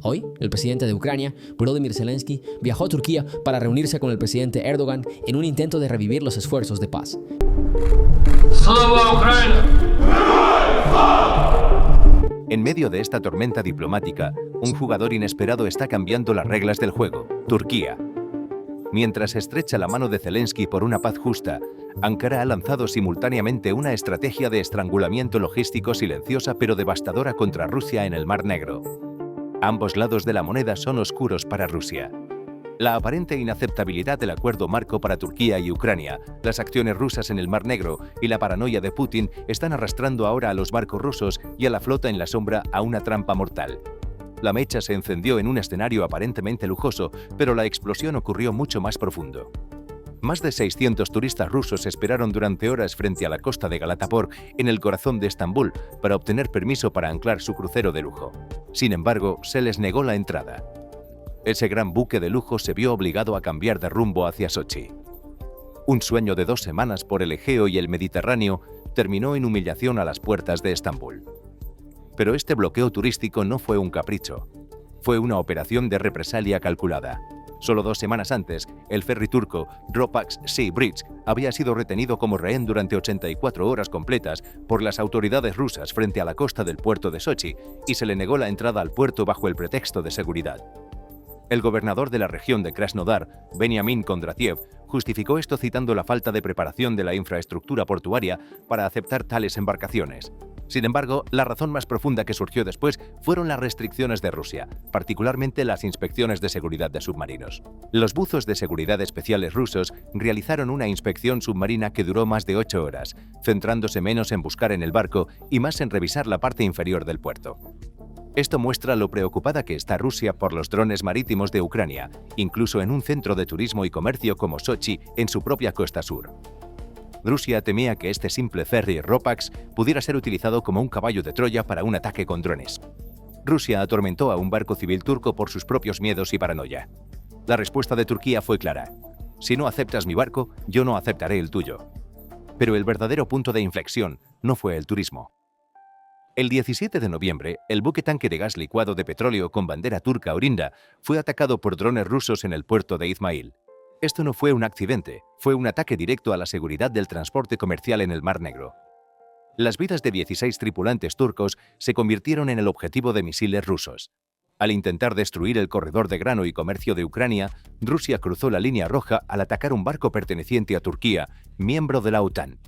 Hoy, el presidente de Ucrania, Volodymyr Zelensky, viajó a Turquía para reunirse con el presidente Erdogan en un intento de revivir los esfuerzos de paz. ¡Slava Ucrania! En medio de esta tormenta diplomática, un jugador inesperado está cambiando las reglas del juego: Turquía. Mientras estrecha la mano de Zelensky por una paz justa, Ankara ha lanzado simultáneamente una estrategia de estrangulamiento logístico silenciosa pero devastadora contra Rusia en el Mar Negro. Ambos lados de la moneda son oscuros para Rusia. La aparente inaceptabilidad del acuerdo marco para Turquía y Ucrania, las acciones rusas en el Mar Negro y la paranoia de Putin están arrastrando ahora a los barcos rusos y a la flota en la sombra a una trampa mortal. La mecha se encendió en un escenario aparentemente lujoso, pero la explosión ocurrió mucho más profundo. Más de 600 turistas rusos esperaron durante horas frente a la costa de Galatapor, en el corazón de Estambul, para obtener permiso para anclar su crucero de lujo. Sin embargo, se les negó la entrada. Ese gran buque de lujo se vio obligado a cambiar de rumbo hacia Sochi. Un sueño de 2 semanas por el Egeo y el Mediterráneo terminó en humillación a las puertas de Estambul. Pero este bloqueo turístico no fue un capricho. Fue una operación de represalia calculada. Solo 2 semanas antes, el ferry turco Ropax Sea Bridge había sido retenido como rehén durante 84 horas completas por las autoridades rusas frente a la costa del puerto de Sochi y se le negó la entrada al puerto bajo el pretexto de seguridad. El gobernador de la región de Krasnodar, Benyamin Kondratiev, justificó esto citando la falta de preparación de la infraestructura portuaria para aceptar tales embarcaciones. Sin embargo, la razón más profunda que surgió después fueron las restricciones de Rusia, particularmente las inspecciones de seguridad de submarinos. Los buzos de seguridad especiales rusos realizaron una inspección submarina que duró más de 8 horas, centrándose menos en buscar en el barco y más en revisar la parte inferior del puerto. Esto muestra lo preocupada que está Rusia por los drones marítimos de Ucrania, incluso en un centro de turismo y comercio como Sochi, en su propia costa sur. Rusia temía que este simple ferry Ropax pudiera ser utilizado como un caballo de Troya para un ataque con drones. Rusia atormentó a un barco civil turco por sus propios miedos y paranoia. La respuesta de Turquía fue clara: si no aceptas mi barco, yo no aceptaré el tuyo. Pero el verdadero punto de inflexión no fue el turismo. El 17 de noviembre, el buque tanque de gas licuado de petróleo con bandera turca Orinda fue atacado por drones rusos en el puerto de Izmail. Esto no fue un accidente, fue un ataque directo a la seguridad del transporte comercial en el Mar Negro. Las vidas de 16 tripulantes turcos se convirtieron en el objetivo de misiles rusos. Al intentar destruir el corredor de grano y comercio de Ucrania, Rusia cruzó la línea roja al atacar un barco perteneciente a Turquía, miembro de la OTAN.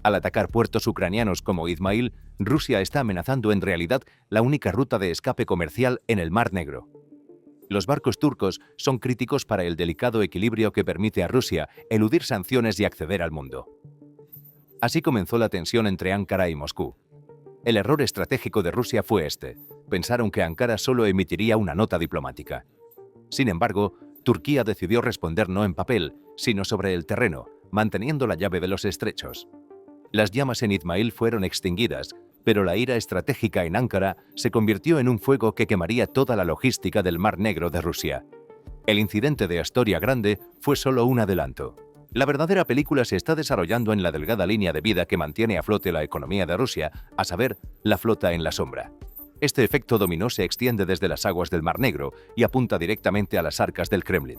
Al atacar puertos ucranianos como Izmail, Rusia está amenazando en realidad la única ruta de escape comercial en el Mar Negro. Los barcos turcos son críticos para el delicado equilibrio que permite a Rusia eludir sanciones y acceder al mundo. Así comenzó la tensión entre Ankara y Moscú. El error estratégico de Rusia fue este: pensaron que Ankara solo emitiría una nota diplomática. Sin embargo, Turquía decidió responder no en papel, sino sobre el terreno, manteniendo la llave de los estrechos. Las llamas en Izmail fueron extinguidas, pero la ira estratégica en Ankara se convirtió en un fuego que quemaría toda la logística del Mar Negro de Rusia. El incidente de Astoria Grande fue solo un adelanto. La verdadera película se está desarrollando en la delgada línea de vida que mantiene a flote la economía de Rusia, a saber, la flota en la sombra. Este efecto dominó se extiende desde las aguas del Mar Negro y apunta directamente a las arcas del Kremlin.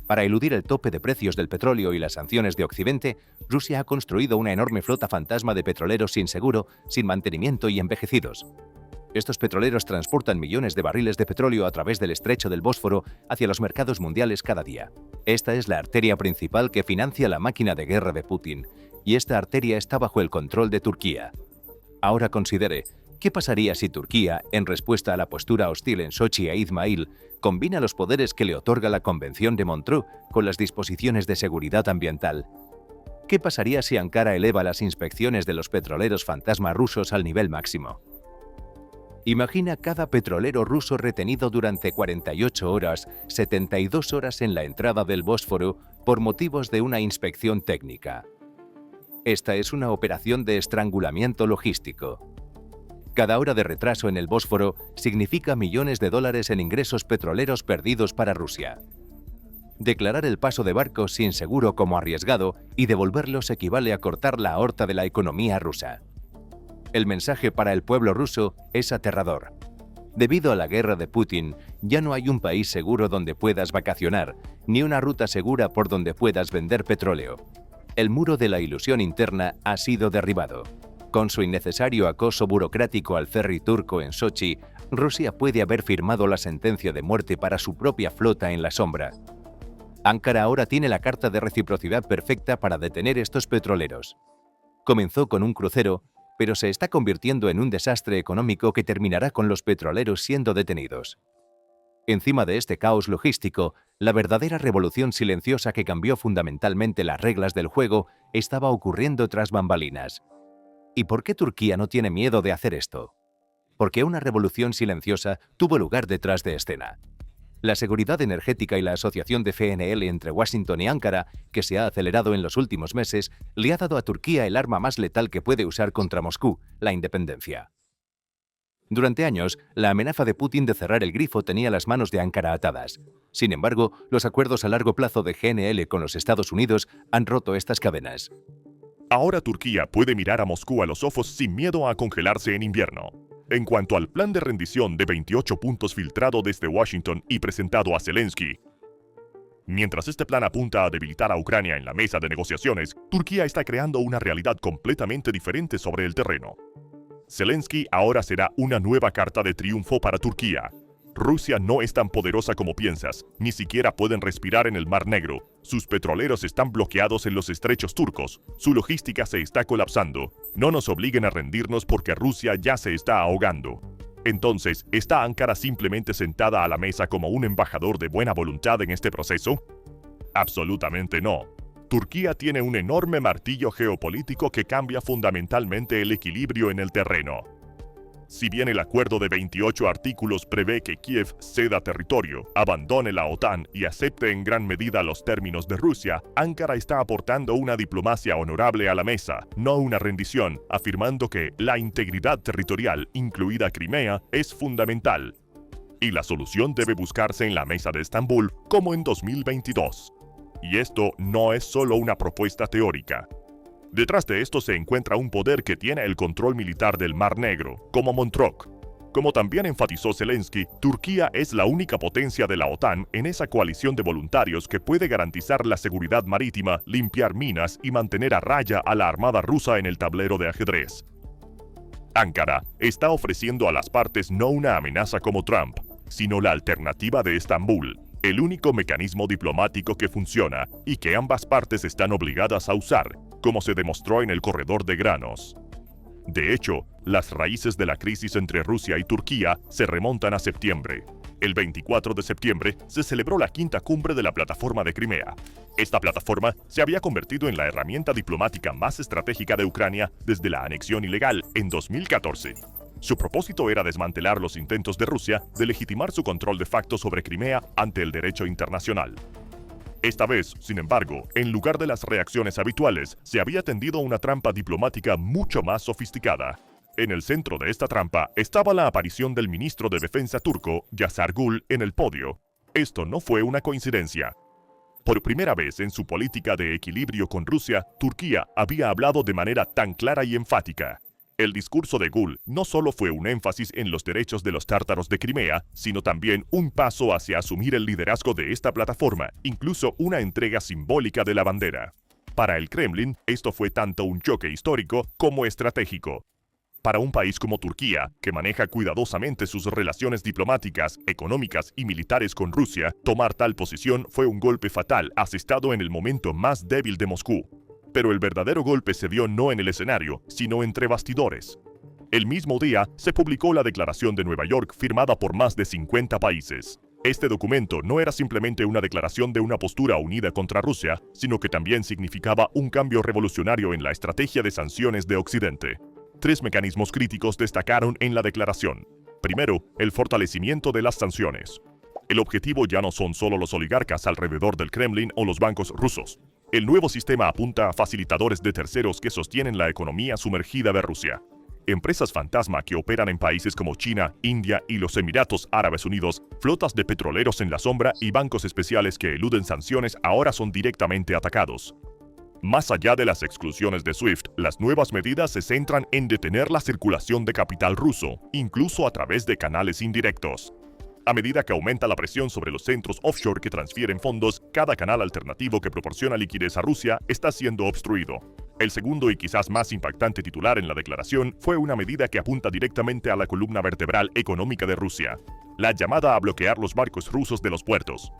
Para eludir el tope de precios del petróleo y las sanciones de Occidente, Rusia ha construido una enorme flota fantasma de petroleros sin seguro, sin mantenimiento y envejecidos. Estos petroleros transportan millones de barriles de petróleo a través del estrecho del Bósforo hacia los mercados mundiales cada día. Esta es la arteria principal que financia la máquina de guerra de Putin, y esta arteria está bajo el control de Turquía. Ahora considere, ¿qué pasaría si Turquía, en respuesta a la postura hostil en Sochi e Izmail, combina los poderes que le otorga la Convención de Montreux con las disposiciones de seguridad ambiental? ¿Qué pasaría si Ankara eleva las inspecciones de los petroleros fantasma rusos al nivel máximo? Imagina cada petrolero ruso retenido durante 48 horas, 72 horas en la entrada del Bósforo por motivos de una inspección técnica. Esta es una operación de estrangulamiento logístico. Cada hora de retraso en el Bósforo significa millones de dólares en ingresos petroleros perdidos para Rusia. Declarar el paso de barcos sin seguro como arriesgado y devolverlos equivale a cortar la aorta de la economía rusa. El mensaje para el pueblo ruso es aterrador. Debido a la guerra de Putin, ya no hay un país seguro donde puedas vacacionar, ni una ruta segura por donde puedas vender petróleo. El muro de la ilusión interna ha sido derribado. Con su innecesario acoso burocrático al ferry turco en Sochi, Rusia puede haber firmado la sentencia de muerte para su propia flota en la sombra. Ankara ahora tiene la carta de reciprocidad perfecta para detener estos petroleros. Comenzó con un crucero, pero se está convirtiendo en un desastre económico que terminará con los petroleros siendo detenidos. Encima de este caos logístico, la verdadera revolución silenciosa que cambió fundamentalmente las reglas del juego estaba ocurriendo tras bambalinas. ¿Y por qué Turquía no tiene miedo de hacer esto? Porque una revolución silenciosa tuvo lugar detrás de escena. La seguridad energética y la asociación de FNL entre Washington y Ankara, que se ha acelerado en los últimos meses, le ha dado a Turquía el arma más letal que puede usar contra Moscú, la independencia. Durante años, la amenaza de Putin de cerrar el grifo tenía las manos de Ankara atadas. Sin embargo, los acuerdos a largo plazo de GNL con los Estados Unidos han roto estas cadenas. Ahora Turquía puede mirar a Moscú a los ojos sin miedo a congelarse en invierno. En cuanto al plan de rendición de 28 puntos filtrado desde Washington y presentado a Zelensky, mientras este plan apunta a debilitar a Ucrania en la mesa de negociaciones, Turquía está creando una realidad completamente diferente sobre el terreno. Zelensky ahora será una nueva carta de triunfo para Turquía. Rusia no es tan poderosa como piensas, ni siquiera pueden respirar en el Mar Negro. Sus petroleros están bloqueados en los estrechos turcos, su logística se está colapsando. No nos obliguen a rendirnos porque Rusia ya se está ahogando. Entonces, ¿está Ankara simplemente sentada a la mesa como un embajador de buena voluntad en este proceso? Absolutamente no. Turquía tiene un enorme martillo geopolítico que cambia fundamentalmente el equilibrio en el terreno. Si bien el acuerdo de 28 artículos prevé que Kiev ceda territorio, abandone la OTAN y acepte en gran medida los términos de Rusia, Ankara está aportando una diplomacia honorable a la mesa, no una rendición, afirmando que la integridad territorial, incluida Crimea, es fundamental. Y la solución debe buscarse en la mesa de Estambul, como en 2022. Y esto no es solo una propuesta teórica. Detrás de esto se encuentra un poder que tiene el control militar del Mar Negro, como Montreux. Como también enfatizó Zelensky, Turquía es la única potencia de la OTAN en esa coalición de voluntarios que puede garantizar la seguridad marítima, limpiar minas y mantener a raya a la armada rusa en el tablero de ajedrez. Ankara está ofreciendo a las partes no una amenaza como Trump, sino la alternativa de Estambul, el único mecanismo diplomático que funciona y que ambas partes están obligadas a usar, como se demostró en el corredor de granos. De hecho, las raíces de la crisis entre Rusia y Turquía se remontan a septiembre. El 24 de septiembre se celebró la quinta cumbre de la plataforma de Crimea. Esta plataforma se había convertido en la herramienta diplomática más estratégica de Ucrania desde la anexión ilegal en 2014. Su propósito era desmantelar los intentos de Rusia de legitimar su control de facto sobre Crimea ante el derecho internacional. Esta vez, sin embargo, en lugar de las reacciones habituales, se había tendido una trampa diplomática mucho más sofisticada. En el centro de esta trampa estaba la aparición del ministro de Defensa turco, Yaşargul, en el podio. Esto no fue una coincidencia. Por primera vez en su política de equilibrio con Rusia, Turquía había hablado de manera tan clara y enfática. El discurso de Gül no solo fue un énfasis en los derechos de los tártaros de Crimea, sino también un paso hacia asumir el liderazgo de esta plataforma, incluso una entrega simbólica de la bandera. Para el Kremlin, esto fue tanto un choque histórico como estratégico. Para un país como Turquía, que maneja cuidadosamente sus relaciones diplomáticas, económicas y militares con Rusia, tomar tal posición fue un golpe fatal asestado en el momento más débil de Moscú. Pero el verdadero golpe se dio no en el escenario, sino entre bastidores. El mismo día se publicó la Declaración de Nueva York firmada por más de 50 países. Este documento no era simplemente una declaración de una postura unida contra Rusia, sino que también significaba un cambio revolucionario en la estrategia de sanciones de Occidente. 3 mecanismos críticos destacaron en la declaración. Primero, el fortalecimiento de las sanciones. El objetivo ya no son solo los oligarcas alrededor del Kremlin o los bancos rusos. El nuevo sistema apunta a facilitadores de terceros que sostienen la economía sumergida de Rusia. Empresas fantasma que operan en países como China, India y los Emiratos Árabes Unidos, flotas de petroleros en la sombra y bancos especiales que eluden sanciones ahora son directamente atacados. Más allá de las exclusiones de SWIFT, las nuevas medidas se centran en detener la circulación de capital ruso, incluso a través de canales indirectos. A medida que aumenta la presión sobre los centros offshore que transfieren fondos, cada canal alternativo que proporciona liquidez a Rusia está siendo obstruido. El segundo y quizás más impactante titular en la declaración fue una medida que apunta directamente a la columna vertebral económica de Rusia, la llamada a bloquear los barcos rusos de los puertos.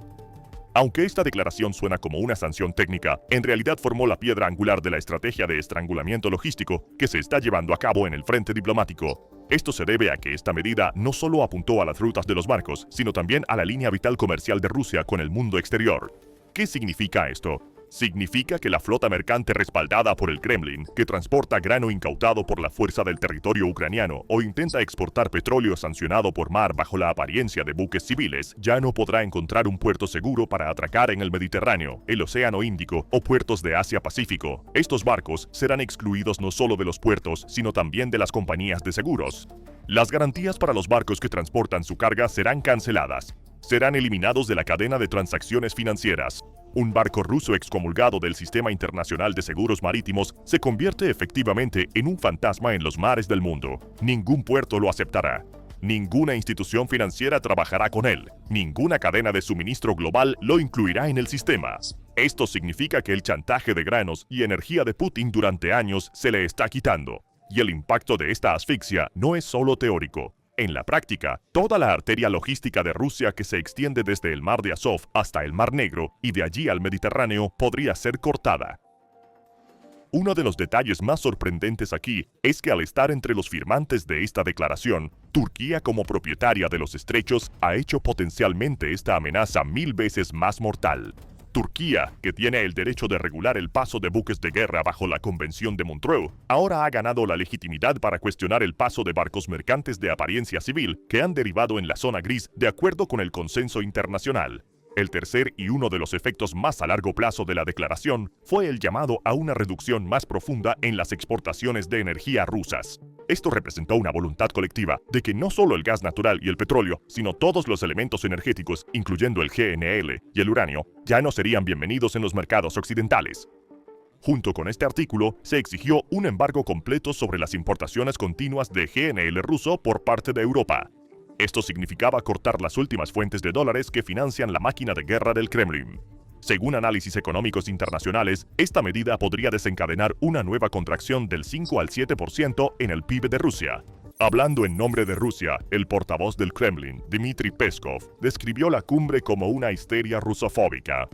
Aunque esta declaración suena como una sanción técnica, en realidad formó la piedra angular de la estrategia de estrangulamiento logístico que se está llevando a cabo en el frente diplomático. Esto se debe a que esta medida no solo apuntó a las rutas de los barcos, sino también a la línea vital comercial de Rusia con el mundo exterior. ¿Qué significa esto? Significa que la flota mercante respaldada por el Kremlin, que transporta grano incautado por la fuerza del territorio ucraniano o intenta exportar petróleo sancionado por mar bajo la apariencia de buques civiles, ya no podrá encontrar un puerto seguro para atracar en el Mediterráneo, el Océano Índico o puertos de Asia-Pacífico. Estos barcos serán excluidos no solo de los puertos, sino también de las compañías de seguros. Las garantías para los barcos que transportan su carga serán canceladas. Serán eliminados de la cadena de transacciones financieras. Un barco ruso excomulgado del Sistema Internacional de Seguros Marítimos se convierte efectivamente en un fantasma en los mares del mundo. Ningún puerto lo aceptará. Ninguna institución financiera trabajará con él. Ninguna cadena de suministro global lo incluirá en el sistema. Esto significa que el chantaje de granos y energía de Putin durante años se le está quitando. Y el impacto de esta asfixia no es solo teórico. En la práctica, toda la arteria logística de Rusia que se extiende desde el mar de Azov hasta el Mar Negro y de allí al Mediterráneo podría ser cortada. Uno de los detalles más sorprendentes aquí es que al estar entre los firmantes de esta declaración, Turquía como propietaria de los estrechos ha hecho potencialmente esta amenaza 1000 veces más mortal. Turquía, que tiene el derecho de regular el paso de buques de guerra bajo la Convención de Montreux, ahora ha ganado la legitimidad para cuestionar el paso de barcos mercantes de apariencia civil que han derivado en la zona gris de acuerdo con el consenso internacional. El tercer y uno de los efectos más a largo plazo de la declaración fue el llamado a una reducción más profunda en las exportaciones de energía rusas. Esto representó una voluntad colectiva de que no solo el gas natural y el petróleo, sino todos los elementos energéticos, incluyendo el GNL y el uranio, ya no serían bienvenidos en los mercados occidentales. Junto con este artículo, se exigió un embargo completo sobre las importaciones continuas de GNL ruso por parte de Europa. Esto significaba cortar las últimas fuentes de dólares que financian la máquina de guerra del Kremlin. Según análisis económicos internacionales, esta medida podría desencadenar una nueva contracción del 5 al 7% en el PIB de Rusia. Hablando en nombre de Rusia, el portavoz del Kremlin, Dmitry Peskov, describió la cumbre como una histeria rusofóbica.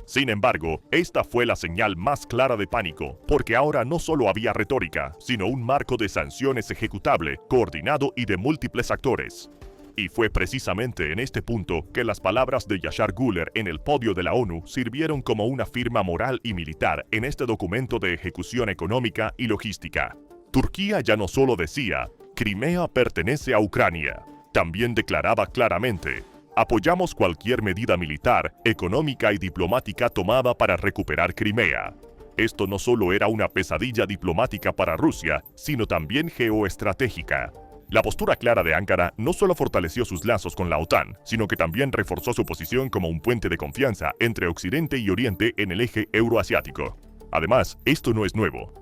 Sin embargo, esta fue la señal más clara de pánico, porque ahora no solo había retórica, sino un marco de sanciones ejecutable, coordinado y de múltiples actores. Y fue precisamente en este punto que las palabras de Yashar Guler en el podio de la ONU sirvieron como una firma moral y militar en este documento de ejecución económica y logística. Turquía ya no solo decía, Crimea pertenece a Ucrania, también declaraba claramente, apoyamos cualquier medida militar, económica y diplomática tomada para recuperar Crimea. Esto no solo era una pesadilla diplomática para Rusia, sino también geoestratégica. La postura clara de Ankara no solo fortaleció sus lazos con la OTAN, sino que también reforzó su posición como un puente de confianza entre Occidente y Oriente en el eje euroasiático. Además, esto no es nuevo.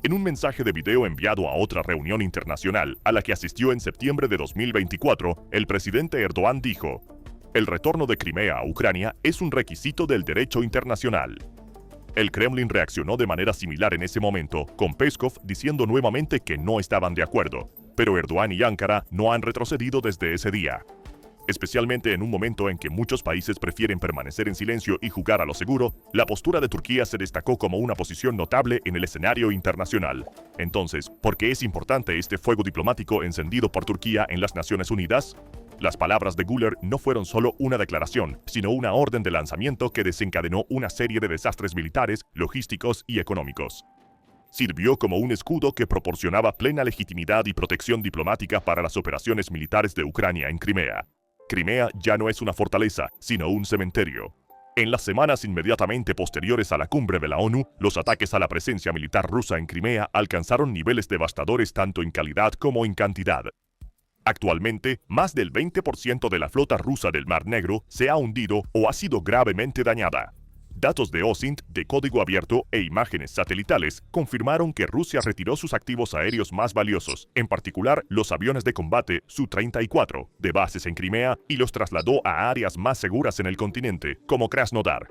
En un mensaje de video enviado a otra reunión internacional a la que asistió en septiembre de 2024, el presidente Erdogan dijo: el retorno de Crimea a Ucrania es un requisito del derecho internacional. El Kremlin reaccionó de manera similar en ese momento, con Peskov diciendo nuevamente que no estaban de acuerdo, pero Erdogan y Ankara no han retrocedido desde ese día. Especialmente en un momento en que muchos países prefieren permanecer en silencio y jugar a lo seguro, la postura de Turquía se destacó como una posición notable en el escenario internacional. Entonces, ¿por qué es importante este fuego diplomático encendido por Turquía en las Naciones Unidas? Las palabras de Guler no fueron solo una declaración, sino una orden de lanzamiento que desencadenó una serie de desastres militares, logísticos y económicos. Sirvió como un escudo que proporcionaba plena legitimidad y protección diplomática para las operaciones militares de Ucrania en Crimea. Crimea ya no es una fortaleza, sino un cementerio. En las semanas inmediatamente posteriores a la cumbre de la ONU, los ataques a la presencia militar rusa en Crimea alcanzaron niveles devastadores tanto en calidad como en cantidad. Actualmente, más del 20% de la flota rusa del Mar Negro se ha hundido o ha sido gravemente dañada. Datos de OSINT de código abierto e imágenes satelitales confirmaron que Rusia retiró sus activos aéreos más valiosos, en particular los aviones de combate Su-34, de bases en Crimea y los trasladó a áreas más seguras en el continente, como Krasnodar.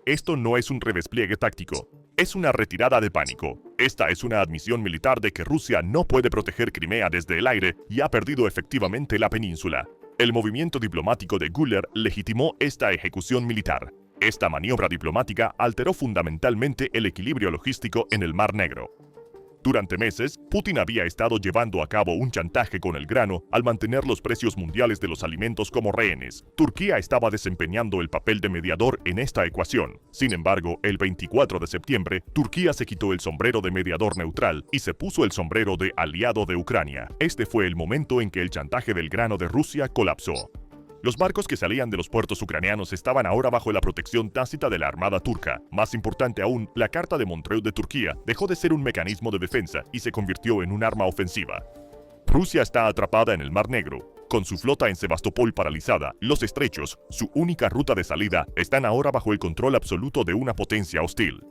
Esto no es un redespliegue táctico, es una retirada de pánico. Esta es una admisión militar de que Rusia no puede proteger Crimea desde el aire y ha perdido efectivamente la península. El movimiento diplomático de Güler legitimó esta ejecución militar. Esta maniobra diplomática alteró fundamentalmente el equilibrio logístico en el Mar Negro. Durante meses, Putin había estado llevando a cabo un chantaje con el grano al mantener los precios mundiales de los alimentos como rehenes. Turquía estaba desempeñando el papel de mediador en esta ecuación. Sin embargo, el 24 de septiembre, Turquía se quitó el sombrero de mediador neutral y se puso el sombrero de aliado de Ucrania. Este fue el momento en que el chantaje del grano de Rusia colapsó. Los barcos que salían de los puertos ucranianos estaban ahora bajo la protección tácita de la Armada turca. Más importante aún, la Carta de Montreux de Turquía dejó de ser un mecanismo de defensa y se convirtió en un arma ofensiva. Rusia está atrapada en el Mar Negro. Con su flota en Sebastopol paralizada, los estrechos, su única ruta de salida, están ahora bajo el control absoluto de una potencia hostil.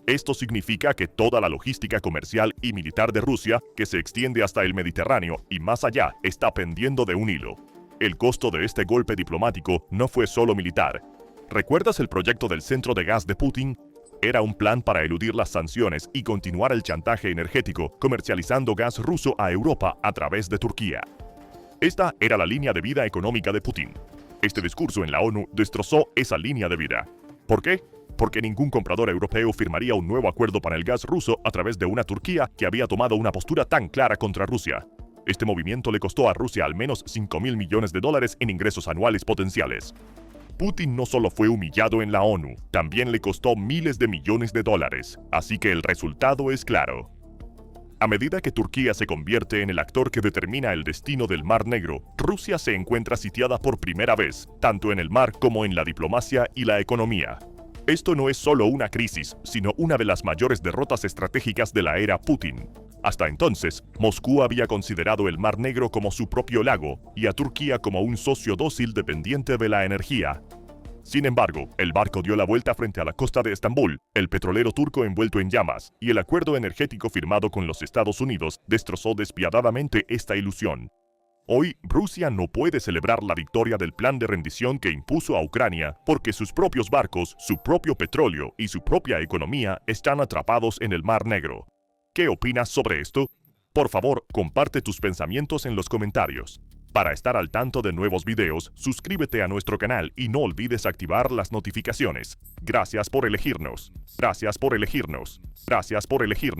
Esto significa que toda la logística comercial y militar de Rusia, que se extiende hasta el Mediterráneo y más allá, está pendiendo de un hilo. El costo de este golpe diplomático no fue solo militar. ¿Recuerdas el proyecto del centro de gas de Putin? Era un plan para eludir las sanciones y continuar el chantaje energético, comercializando gas ruso a Europa a través de Turquía. Esta era la línea de vida económica de Putin. Este discurso en la ONU destrozó esa línea de vida. ¿Por qué? Porque ningún comprador europeo firmaría un nuevo acuerdo para el gas ruso a través de una Turquía que había tomado una postura tan clara contra Rusia. Este movimiento le costó a Rusia al menos $5.000 millones en ingresos anuales potenciales. Putin no solo fue humillado en la ONU, también le costó miles de millones de dólares, así que el resultado es claro. A medida que Turquía se convierte en el actor que determina el destino del Mar Negro, Rusia se encuentra sitiada por primera vez, tanto en el mar como en la diplomacia y la economía. Esto no es solo una crisis, sino una de las mayores derrotas estratégicas de la era Putin. Hasta entonces, Moscú había considerado el Mar Negro como su propio lago y a Turquía como un socio dócil dependiente de la energía. Sin embargo, el barco dio la vuelta frente a la costa de Estambul, el petrolero turco envuelto en llamas, y el acuerdo energético firmado con los Estados Unidos destrozó despiadadamente esta ilusión. Hoy, Rusia no puede celebrar la victoria del plan de rendición que impuso a Ucrania porque sus propios barcos, su propio petróleo y su propia economía están atrapados en el Mar Negro. ¿Qué opinas sobre esto? Por favor, comparte tus pensamientos en los comentarios. Para estar al tanto de nuevos videos, suscríbete a nuestro canal y no olvides activar las notificaciones. Gracias por elegirnos. Gracias por elegirnos. Gracias por elegirnos.